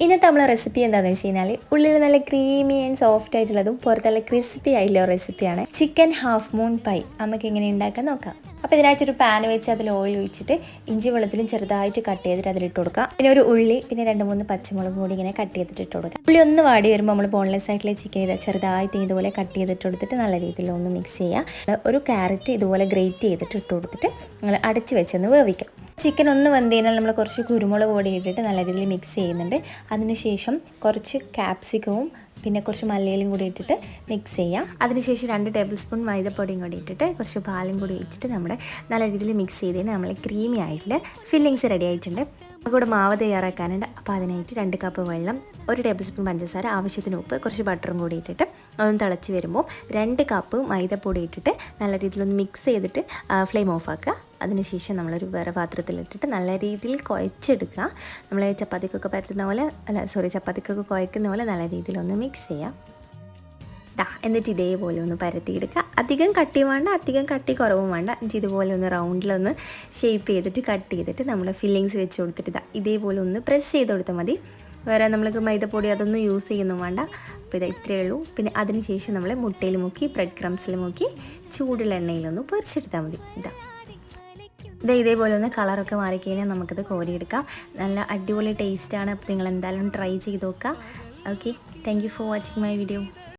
ഇന്നത്തെ നമ്മളെ റെസിപ്പി എന്താണെന്ന് വെച്ച് കഴിഞ്ഞാൽ ഉള്ളിൽ നല്ല ക്രീമി ആൻഡ് സോഫ്റ്റ് ആയിട്ടുള്ളതും പുറത്ത് നല്ല ക്രിസ്പി ആയിട്ടുള്ള റെസിപ്പിയാണ് ചിക്കൻ ഹാഫ് മൂൺ പൈ. നമുക്ക് എങ്ങനെ ഉണ്ടാക്കാൻ നോക്കാം. അപ്പോൾ ഇതിനായിട്ടൊരു പാൻ വെച്ച് അതിൽ ഓയിൽ ഒഴിച്ചിട്ട് ഇഞ്ചി വെളുത്തുള്ളിയും ചെറുതായിട്ട് കട്ട് ചെയ്തിട്ട് അതിലിട്ട് കൊടുക്കുക. പിന്നെ ഒരു ഉള്ളി പിന്നെ 2-3 പച്ചമുളകും കൂടി ഇങ്ങനെ കട്ട് ചെയ്തിട്ട് ഇട്ട് കൊടുക്കുക. ഉള്ളി ഒന്ന് വാടി വരുമ്പോൾ നമ്മൾ ബോൺലെസ് ആയിട്ടുള്ള ചിക്കൻ ഇത് ചെറുതായിട്ട് ഇതുപോലെ കട്ട് ചെയ്തിട്ട് കൊടുത്തിട്ട് നല്ല രീതിയിൽ ഒന്ന് മിക്സ് ചെയ്യുക. ഒരു ക്യാരറ്റ് ഇതുപോലെ ഗ്രേറ്റ് ചെയ്തിട്ട് ഇട്ട് കൊടുത്തിട്ട് നമ്മൾ അടച്ച് വെച്ചൊന്ന് വേവിക്കാം. ചിക്കൻ ഒന്ന് വെന്ത് കഴിഞ്ഞാൽ നമ്മൾ കുറച്ച് കുരുമുളക് പൊടി ഇട്ടിട്ട് നല്ല രീതിയിൽ മിക്സ് ചെയ്യുന്നുണ്ട്. അതിനുശേഷം കുറച്ച് ക്യാപ്സിക്കവും പിന്നെ കുറച്ച് മല്ലിയിലും കൂടി ഇട്ടിട്ട് മിക്സ് ചെയ്യാം. അതിനുശേഷം 2 ടേബിൾ സ്പൂൺ മൈദപ്പൊടിയും കൂടി ഇട്ടിട്ട് കുറച്ച് പാലും കൂടി വെച്ചിട്ട് നമ്മുടെ നല്ല രീതിയിൽ മിക്സ് ചെയ്ത് കഴിഞ്ഞാൽ നമ്മൾ ക്രീമി ആയിട്ടുള്ള ഫില്ലിങ്സ് റെഡി ആയിട്ടുണ്ട്. നമുക്കിവിടെ മാവ് തയ്യാറാക്കാനുണ്ട്. അപ്പോൾ അതിനായിട്ട് 2 കപ്പ് വെള്ളം, 1 ടേബിൾ സ്പൂൺ പഞ്ചസാര, ആവശ്യത്തിന് ഉപ്പ്, കുറച്ച് ബട്ടറും കൂടി ഇട്ടിട്ട് അതൊന്ന് തിളച്ച് വരുമ്പോൾ 2 കപ്പ് മൈദപ്പൊടി ഇട്ടിട്ട് നല്ല രീതിയിലൊന്ന് മിക്സ് ചെയ്തിട്ട് ഫ്ലെയിം ഓഫ് ആക്കുക. അതിനുശേഷം നമ്മളൊരു വേറെ പാത്രത്തിലിട്ടിട്ട് നല്ല രീതിയിൽ കുഴച്ചെടുക്കുക. നമ്മൾ ചപ്പാത്തിക്കൊക്കെ പരത്തുന്ന പോലെ ചപ്പാത്തിക്കൊക്കെ കുഴക്കുന്ന പോലെ നല്ല രീതിയിലൊന്ന് മിക്സ് ചെയ്യാം. എന്നിട്ട് ഇതേപോലെ ഒന്ന് പരത്തിയെടുക്കുക. അധികം കട്ടി വേണ്ട, അധികം കട്ടി കുറവും വേണ്ട. ഇതുപോലെ ഒന്ന് റൗണ്ടിലൊന്ന് ഷേപ്പ് ചെയ്തിട്ട് കട്ട് ചെയ്തിട്ട് നമ്മൾ ഫില്ലിങ്സ് വെച്ച് കൊടുത്തിട്ട് ഇതേപോലെ ഒന്ന് പ്രസ് ചെയ്ത് കൊടുത്താൽ മതി. വേറെ നമ്മൾക്ക് മൈദപ്പൊടി അതൊന്നും യൂസ് ചെയ്യുന്നും വേണ്ട. അപ്പോൾ ഇത്രയേ ഉള്ളൂ. പിന്നെ അതിന് ശേഷം നമ്മൾ മുട്ടയിൽ മുക്കി ബ്രെഡ് ക്രംസിൽ മുക്കി ചൂടുള്ള എണ്ണയിലൊന്ന് പൊരിച്ചെടുത്താൽ മതി. ഇതേപോലെ ഒന്ന് കളറൊക്കെ മാറിക്കഴിഞ്ഞാൽ നമുക്കത് കോരിയെടുക്കാം. നല്ല അടിപൊളി ടേസ്റ്റാണ്. അപ്പോൾ നിങ്ങൾ എന്തായാലും ട്രൈ ചെയ്ത് നോക്കുക. Okay, thank you for watching my video.